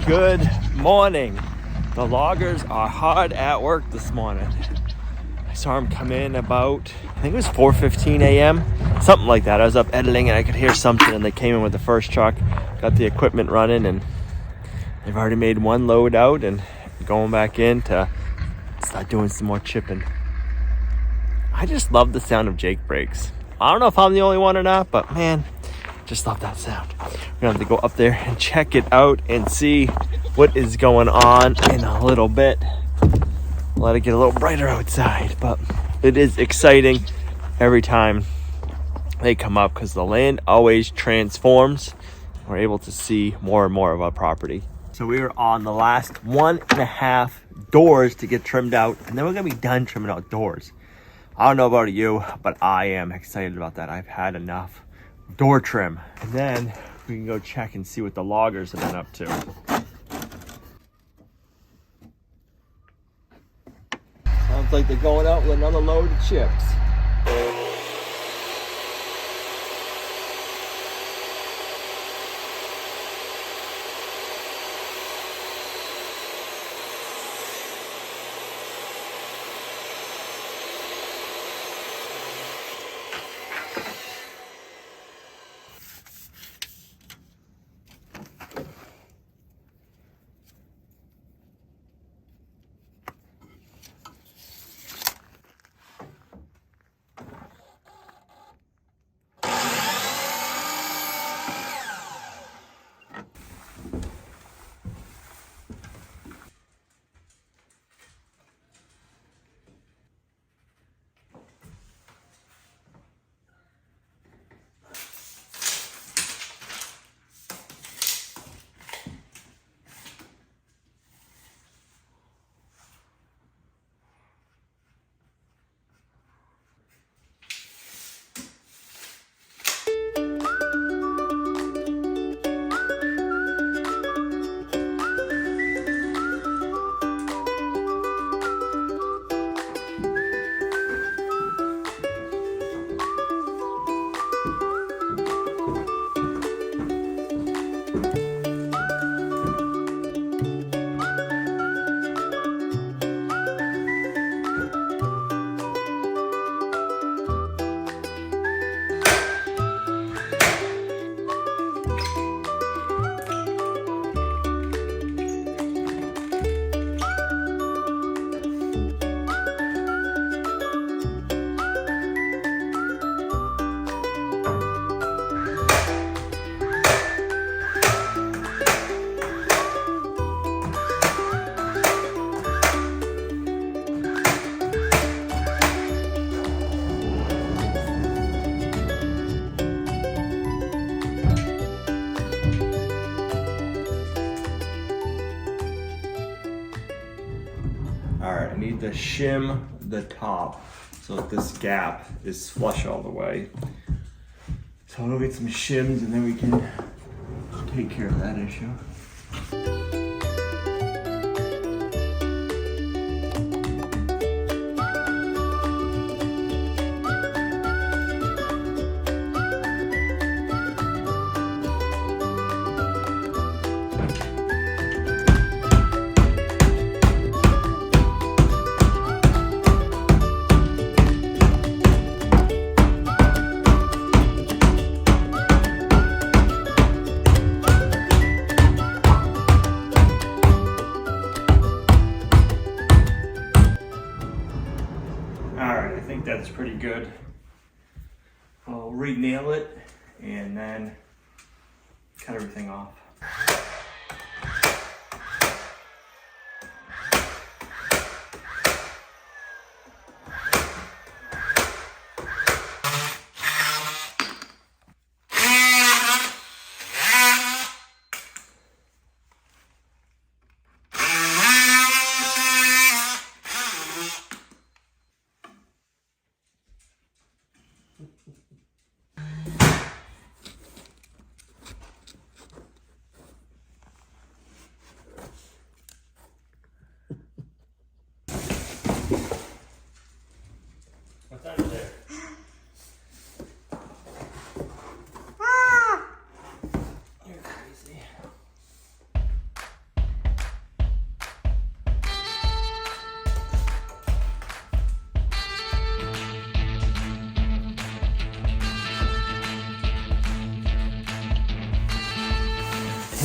Good morning. The loggers are hard at work this morning. I saw them come in about, I think it was 4:15 a.m. Something like that. I was up editing and I could hear something, and they came in with the first truck, got the equipment running, and they've already made one load out and going back in to start doing some more chipping. I just love the sound of Jake brakes. I don't know if I'm the only one or not, but man, just love that sound. We're gonna have to go up there and check it out and see what is going on in a little bit. Let it get a little brighter outside, but it is exciting every time they come up because the land always transforms. We're able to see more and more of our property. So we are on the last 1.5 doors to get trimmed out, and then we're gonna be done trimming out doors. I don't know about you, but I am excited about that. I've had enough door trim. And then we can go check and see what the loggers have been up to. Sounds like they're going out with another load of chips. Alright, I need to shim the top so that this gap is flush all the way. So I'll go get some shims and then we can take care of that issue. That's pretty good. I'll re-nail it and then cut everything off.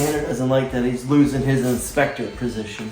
Tanner doesn't like that he's losing his inspector position.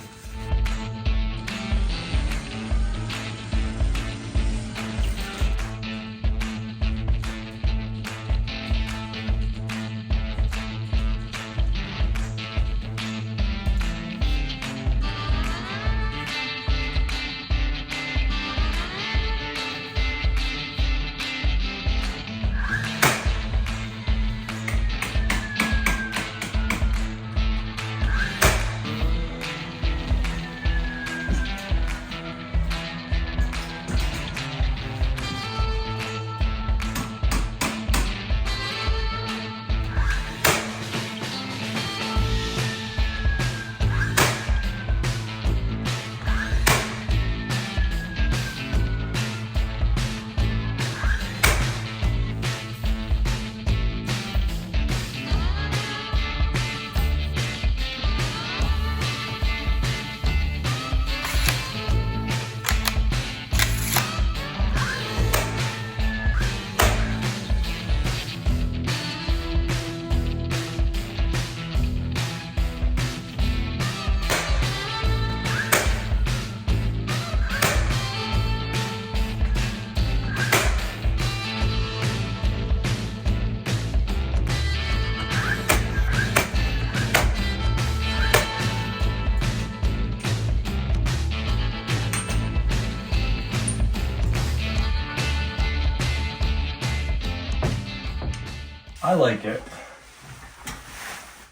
I like it.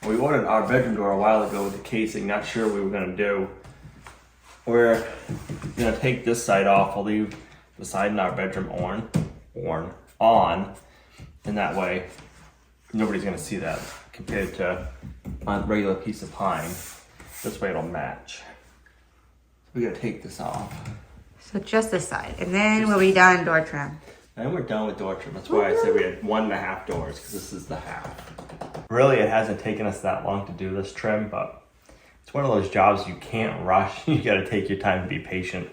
We ordered our bedroom door a while ago with the casing, not sure what we were gonna do. We're gonna take this side off. I'll leave the side in our bedroom on, and that way nobody's gonna see that compared to my regular piece of pine. This way it'll match. We gotta take this off. So just this side, and then we'll be done door trim. And we're done with door trim. That's why I said we had 1.5 doors, because this is the half. Really, it hasn't taken us that long to do this trim, but it's one of those jobs you can't rush. You gotta take your time to be patient.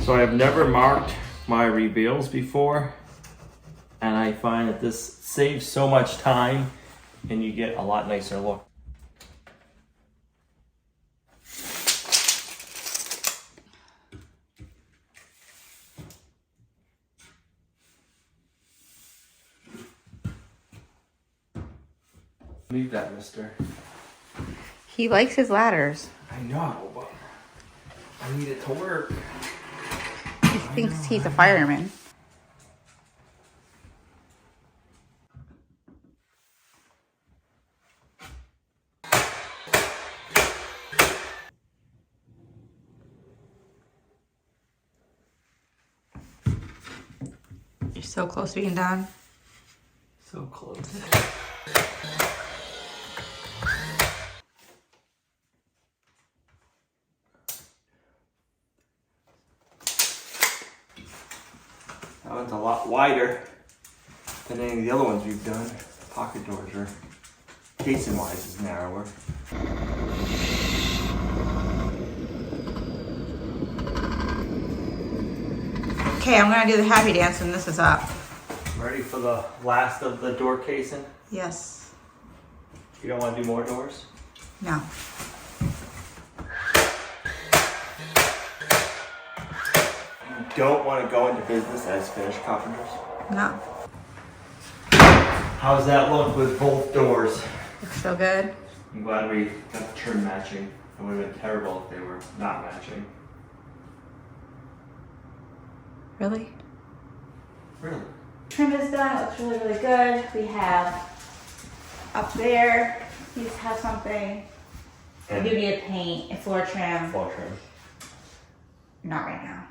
So I have never marked my reveals before, and I find that this saves so much time and you get a lot nicer look. Leave that, mister. He likes his ladders. I know, but I need it to work. He thinks he's a fireman. You're so close to being done. So close. That one's a lot wider than any of the other ones we've done. Pocket doors are, casing wise, is narrower. Okay, I'm gonna do the happy dance when this is up. Ready for the last of the door casing? Yes. You don't want to do more doors? No. You don't want to go into business as finish carpenters? No. How's that look with both doors? Looks so good. I'm glad we got the trim matching. It would have been terrible if they were not matching. Really? Really? Trim is done. It looks really, really good. We have up there, these have something We do need a paint, a floor trim. Floor trim. Not right now.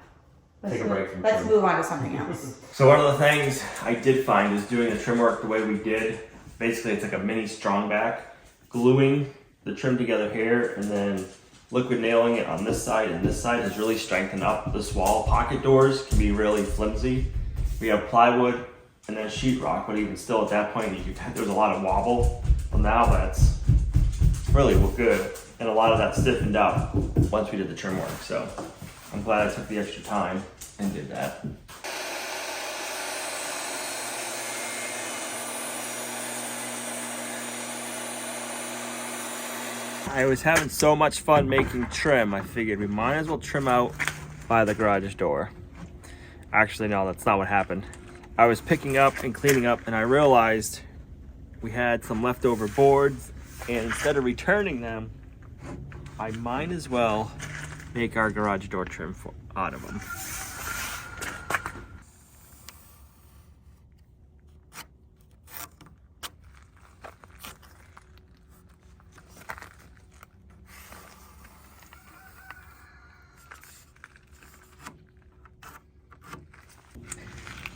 Take a break from Let's trim. move on to something else. So one of the things I did find is doing the trim work the way we did. Basically, it's like a mini strong back, gluing the trim together here, and then liquid nailing it on this side and this side has really strengthened up this wall. Pocket doors can be really flimsy. We have plywood and then sheetrock, but even still at that point, there was a lot of wobble. Well, now that's really good, and a lot of that stiffened up once we did the trim work. So I'm glad I took the extra time and did that. I was having so much fun making trim, I figured we might as well trim out by the garage door. Actually, no, that's not what happened. I was picking up and cleaning up, and I realized we had some leftover boards, and instead of returning them, I might as well make our garage door trim out of them.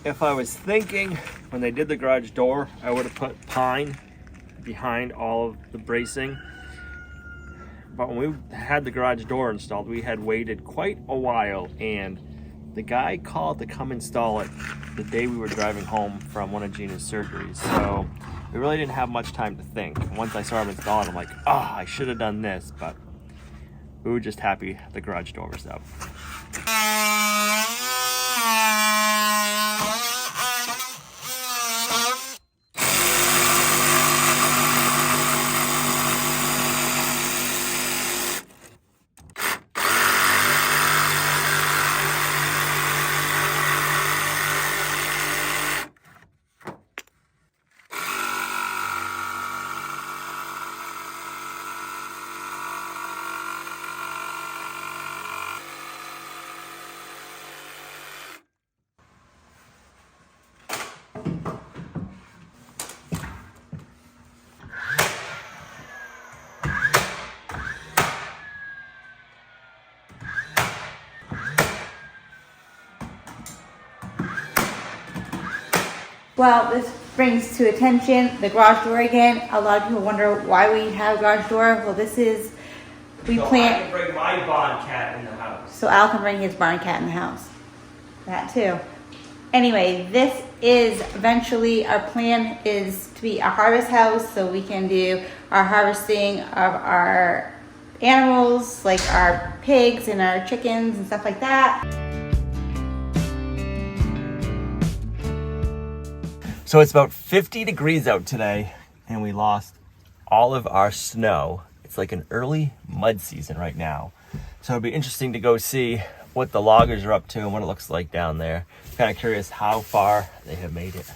If I was thinking when they did the garage door, I would have put pine behind all of the bracing. But when we had the garage door installed, we had waited quite a while, and the guy called to come install it the day we were driving home from one of Gina's surgeries. So we really didn't have much time to think. Once I saw him install it, I'm like, oh, I should have done this, but we were just happy the garage door was up. Well, this brings to attention the garage door again. A lot of people wonder why we have a garage door. Well, this is, we plan. I can bring my barn cat in the house. So Al can bring his barn cat in the house. That too. Anyway, this is eventually, our plan is to be a harvest house, so we can do our harvesting of our animals, like our pigs and our chickens and stuff like that. So it's about 50 degrees out today, and we lost all of our snow. It's like an early mud season right now. So it'll be interesting to go see what the loggers are up to and what it looks like down there. Kind of curious how far they have made it.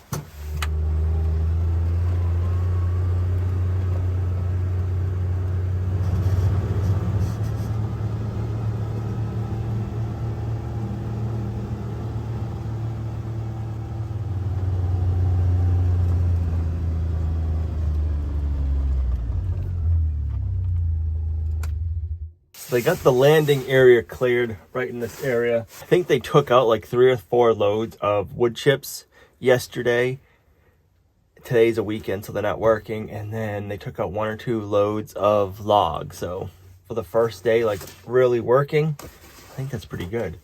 They got the landing area cleared right in this area. I think they took out like 3 or 4 loads of wood chips yesterday. Today's a weekend, so they're not working. And then they took out 1 or 2 loads of logs. So for the first day, like really working, I think that's pretty good.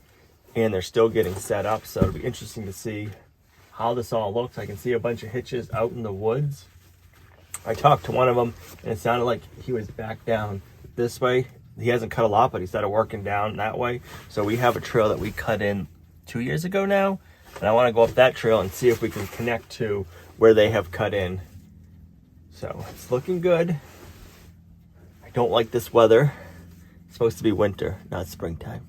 And they're still getting set up, so it'll be interesting to see how this all looks. I can see a bunch of hitches out in the woods. I talked to one of them, and it sounded like he was back down this way. He hasn't cut a lot, but he started working down that way. So we have a trail that we cut in 2 years ago now. And I want to go up that trail and see if we can connect to where they have cut in. So it's looking good. I don't like this weather. It's supposed to be winter, not springtime.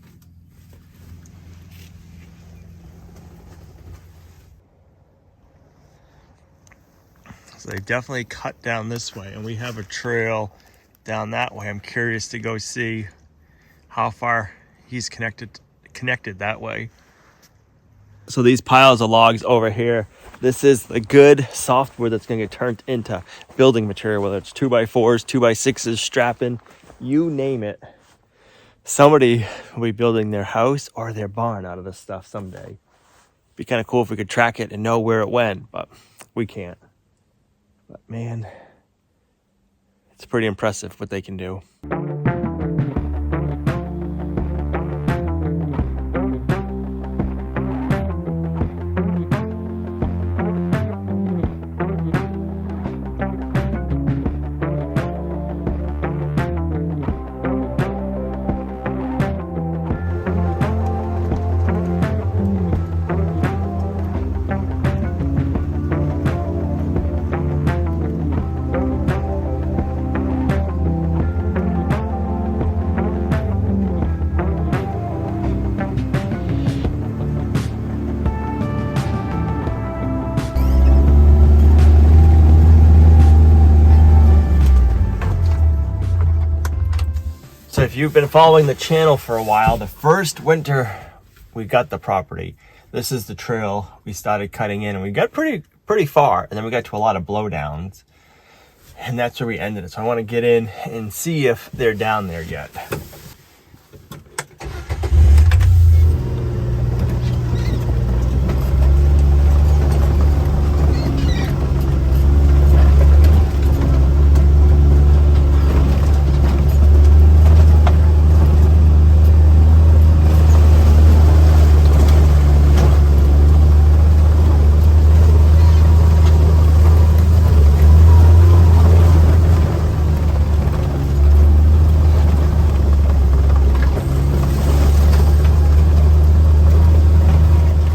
So they definitely cut down this way, and we have a trail down that way. I'm curious to go see how far he's connected that way. So these piles of logs over here, this is the good softwood that's going to get turned into building material, whether it's 2x4s, 2x6s, strapping, you name it. Somebody will be building their house or their barn out of this stuff someday. Be kind of cool if we could track it and know where it went, but we can't. But man, it's pretty impressive what they can do. So if you've been following the channel for a while, the first winter we got the property, this is the trail we started cutting in, and we got pretty far, and then we got to a lot of blowdowns, and that's where we ended it. So I want to get in and see if they're down there yet.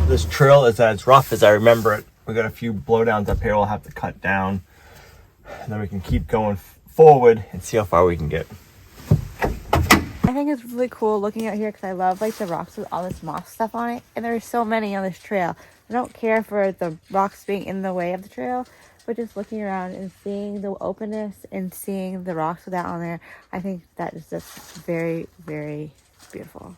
This trail is as rough as I remember it. We got a few blowdowns up here we'll have to cut down, and then we can keep going forward and see how far we can get. I think it's really cool looking out here because I love like the rocks with all this moss stuff on it, and there's so many on this trail. I don't care for the rocks being in the way of the trail, but just looking around and seeing the openness and seeing the rocks with that on there, I think that is just very, very beautiful.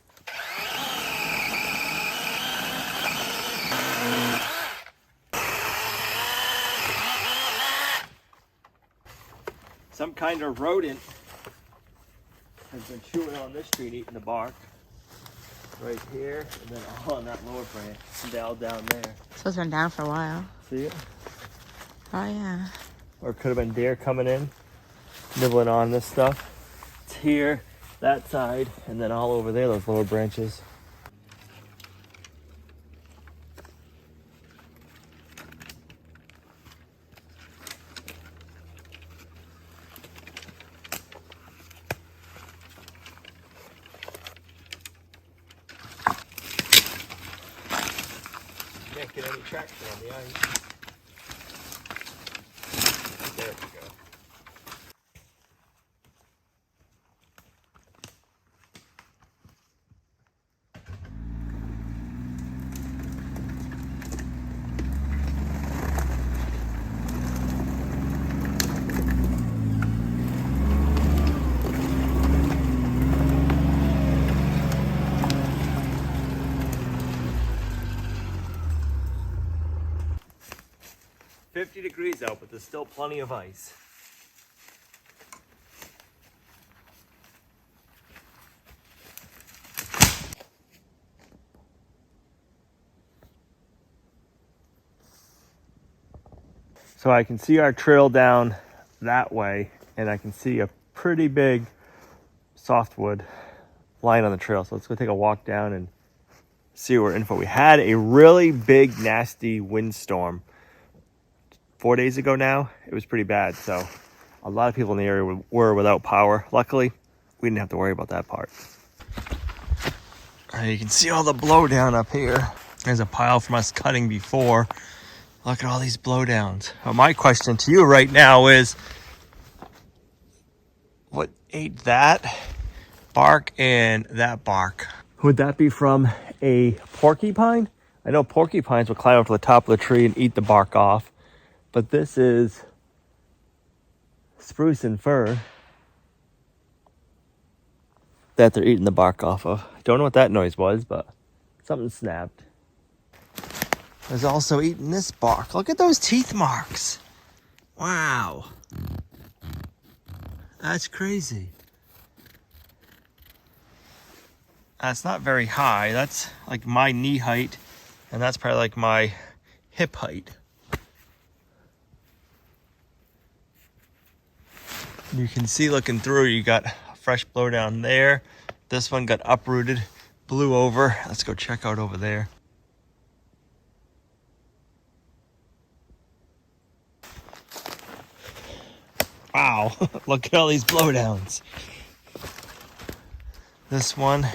Some kind of rodent has been chewing on this tree and eating the bark. Right here, and then all on that lower branch, and all down there. So it's been down for a while. See it? Oh yeah. Or it could have been deer coming in, nibbling on this stuff. It's here, that side, and then all over there, those lower branches. Can't get any traction on the ice. There we go. Degrees out, but there's still plenty of ice. So I can see our trail down that way, and I can see a pretty big softwood line on the trail. So let's go take a walk down and see what we're in for. We had a really big, nasty windstorm 4 days ago now. It was pretty bad, so a lot of people in the area were without power. Luckily, we didn't have to worry about that part. You can see all the blowdown up here. There's a pile from us cutting before. Look at all these blowdowns. My question to you right now is, what ate that bark and that bark? Would that be from a porcupine? I know porcupines will climb up to the top of the tree and eat the bark off. But this is spruce and fir that they're eating the bark off of. Don't know what that noise was, but something snapped. There's also eating this bark. Look at those teeth marks. Wow. That's crazy. That's not very high. That's like my knee height, and that's probably like my hip height. You can see looking through, you got a fresh blowdown there. This one got uprooted, blew over. Let's go check out over there. Wow, look at all these blowdowns. This one,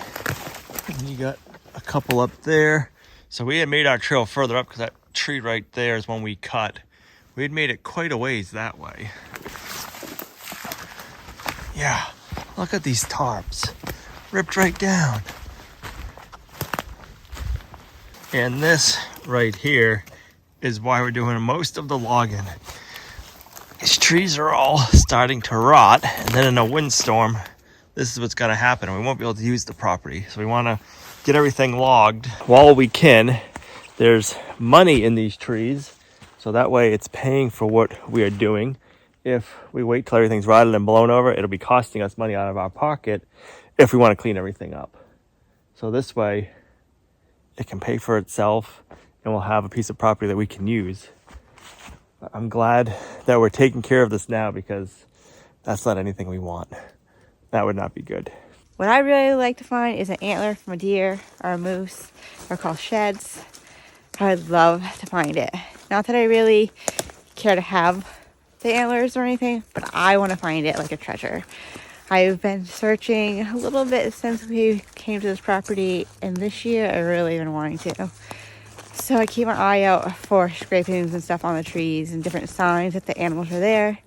and you got a couple up there. So we had made our trail further up because that tree right there is one we cut. We had made it quite a ways that way. Yeah, look at these tarps, ripped right down. And this right here is why we're doing most of the logging. These trees are all starting to rot, and then in a windstorm, this is what's gonna happen. We won't be able to use the property. So we wanna get everything logged while we can. There's money in these trees, so that way it's paying for what we are doing. If we wait till everything's rotted and blown over, it'll be costing us money out of our pocket if we wanna clean everything up. So this way, it can pay for itself, and we'll have a piece of property that we can use. I'm glad that we're taking care of this now, because that's not anything we want. That would not be good. What I really like to find is an antler from a deer or a moose. They're called sheds. I would love to find it. Not that I really care to have the antlers or anything, but I want to find it like a treasure. I've been searching a little bit since we came to this property, and this year I've really been wanting to. So I keep an eye out for scrapings and stuff on the trees and different signs that the animals are there,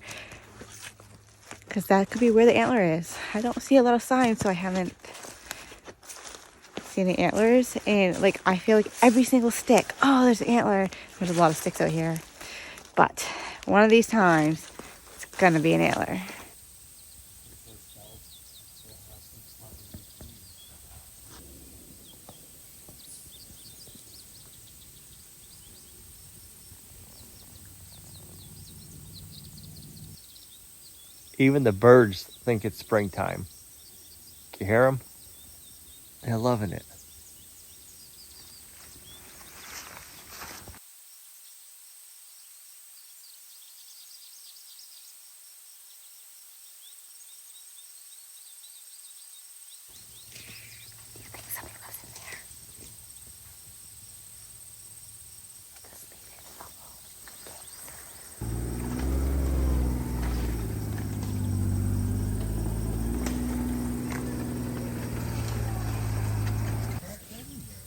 because that could be where the antler is. I don't see a lot of signs, so I haven't seen the antlers. And like, I feel like every single stick, oh, there's an antler. There's a lot of sticks out here, but one of these times it's gonna be an antler. Even the birds think it's springtime. Can you hear them? They're loving it. Do you think somebody lives in there? Just leave it.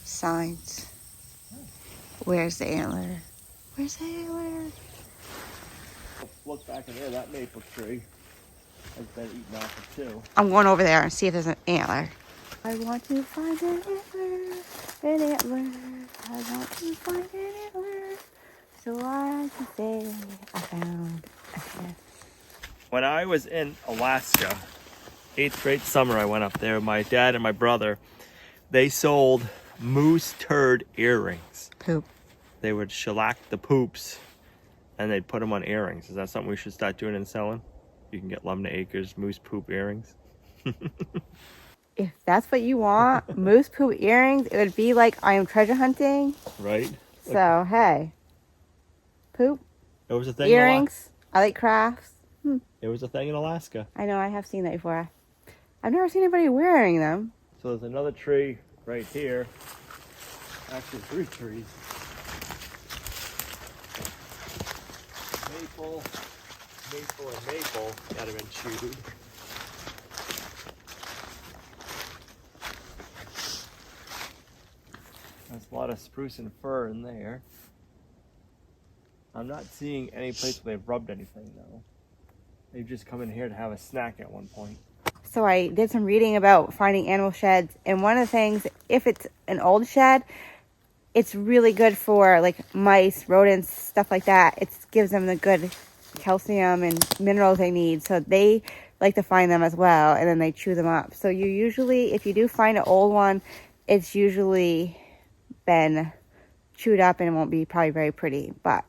Signs. Where's the antler? Where's the antler? Look back in there, that maple tree has been eaten off too. I'm going over there and see if there's an antler. I want to find an antler, an antler. I want to find an antler, so I can say I found a shed. When I was in Alaska, 8th grade summer, I went up there. My dad and my brother, they sold moose turd earrings. Poop. They would shellac the poops and they'd put them on earrings. Is that something we should start doing and selling? You can get Lumnah Acres moose poop earrings. If that's what you want, moose poop earrings, it would be like I am treasure hunting. Right? So, hey. Poop. It was a thing. Earrings. I like crafts. It was a thing in Alaska. I know, I have seen that before. I've never seen anybody wearing them. So there's another tree right here. Actually, 3 trees. Maple, and maple that have been chewed. There's a lot of spruce and fir in there. I'm not seeing any place where they've rubbed anything though. They've just come in here to have a snack at one point. So I did some reading about finding animal sheds, and one of the things, if it's an old shed, it's really good for like mice, rodents, stuff like that. It gives them the good calcium and minerals they need, so they like to find them as well, and then they chew them up. So you usually, if you do find an old one, it's usually been chewed up and it won't be probably very pretty. But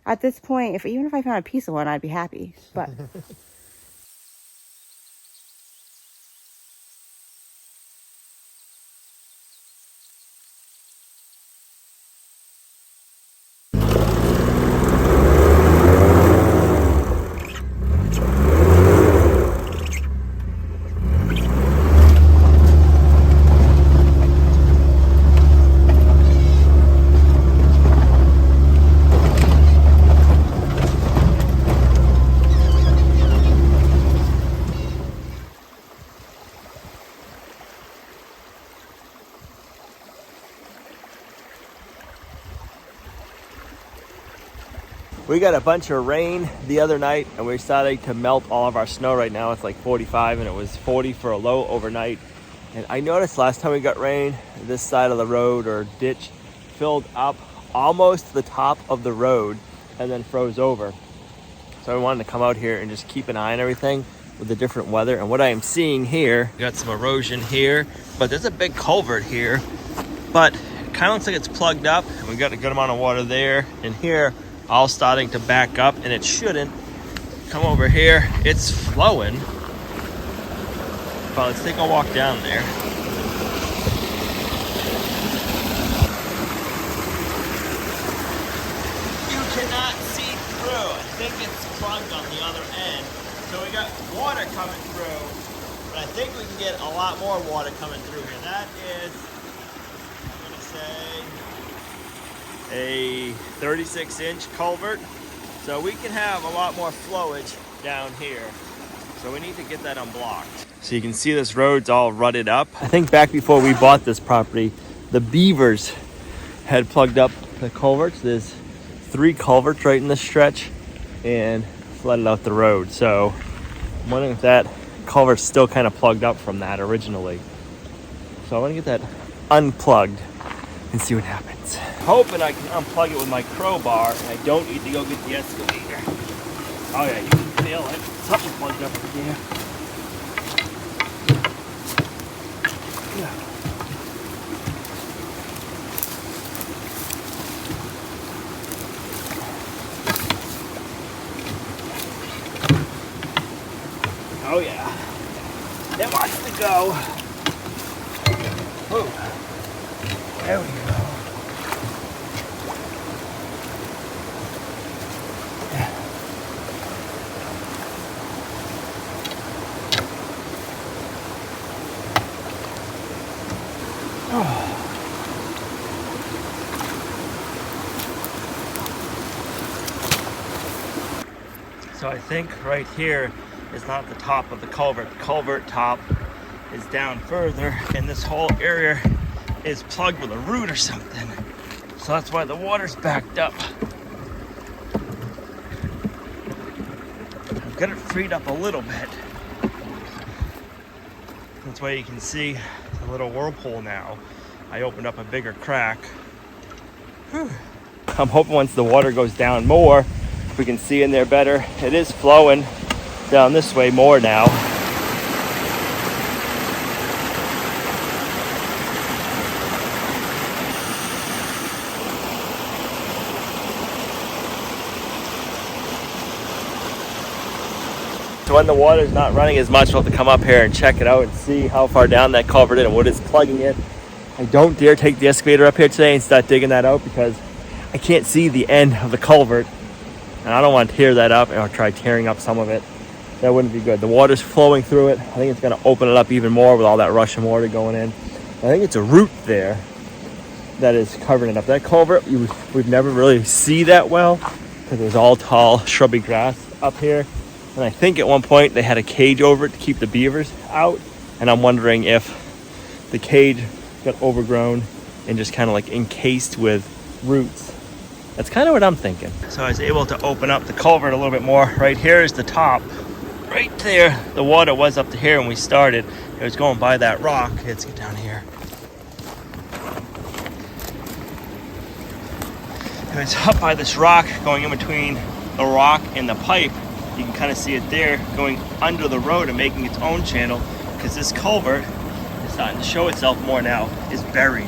at this point, even if I found a piece of one, I'd be happy. But We got a bunch of rain the other night and we're starting to melt all of our snow right now. It's like 45 and it was 40 for a low overnight. And I noticed last time we got rain, this side of the road or ditch filled up almost to the top of the road and then froze over. So I wanted to come out here and just keep an eye on everything with the different weather. And what I am seeing here, got some erosion here, but there's a big culvert here, but it kind of looks like it's plugged up and we got a good amount of water there. And here, all starting to back up, and it shouldn't. Come over here, it's flowing. But let's take a walk down there. You cannot see through. I think it's plugged on the other end. So we got water coming through, but I think we can get a lot more water coming through here. That is, I'm gonna say, a 36-inch culvert. So we can have a lot more flowage down here. So we need to get that unblocked. So you can see this road's all rutted up. I think back before we bought this property, the beavers had plugged up the culverts. There's 3 culverts right in this stretch and flooded out the road. So I'm wondering if that culvert's still kind of plugged up from that originally. So I want to get that unplugged and see what happens. Hoping I can unplug it with my crowbar and I don't need to go get the excavator. Oh yeah, you can feel it. Something plugged up in here. Yeah. Oh yeah. It wants to go. Whoa. There we go. So I think right here is not the top of the culvert. The culvert top is down further and this whole area is plugged with a root or something. So that's why the water's backed up. I've got it freed up a little bit. That's why you can see the little whirlpool now. I opened up a bigger crack. Whew. I'm hoping once the water goes down more, we can see in there better. It is flowing down this way more now. So when the water's not running as much, we'll have to come up here and check it out and see how far down that culvert is and what is plugging it. I don't dare take the excavator up here today and start digging that out because I can't see the end of the culvert. And I don't want to tear that up or try tearing up some of it. That wouldn't be good. The water's flowing through it. I think it's going to open it up even more with all that rushing water going in. I think it's a root there that is covering it up. That culvert, we'd never really see that well because it was all tall, shrubby grass up here. And I think at one point they had a cage over it to keep the beavers out. And I'm wondering if the cage got overgrown and just kind of like encased with roots. That's kind of what I'm thinking. So I was able to open up the culvert a little bit more. Right here is the top. Right there, the water was up to here when we started. It was going by that rock. Let's get down here. It was up by this rock going in between the rock and the pipe. You can kind of see it there going under the road and making its own channel because this culvert is starting to show itself more now. It's buried.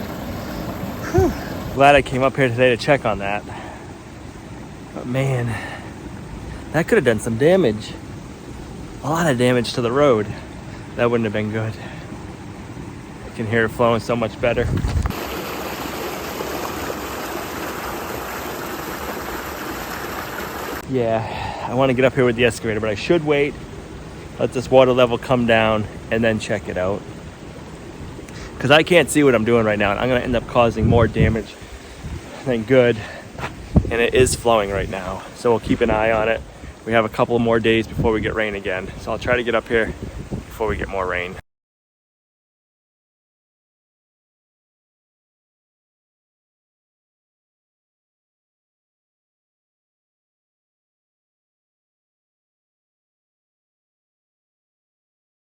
Whew. Glad I came up here today to check on that. But man, that could have done some damage. A lot of damage to the road. That wouldn't have been good. You can hear it flowing so much better. Yeah, I want to get up here with the excavator, but I should wait, let this water level come down, and then check it out. Because I can't see what I'm doing right now, and I'm going to end up causing more damage than good. And it is flowing right now, so we'll keep an eye on it. We have a couple more days before we get rain again, so I'll try to get up here before we get more rain.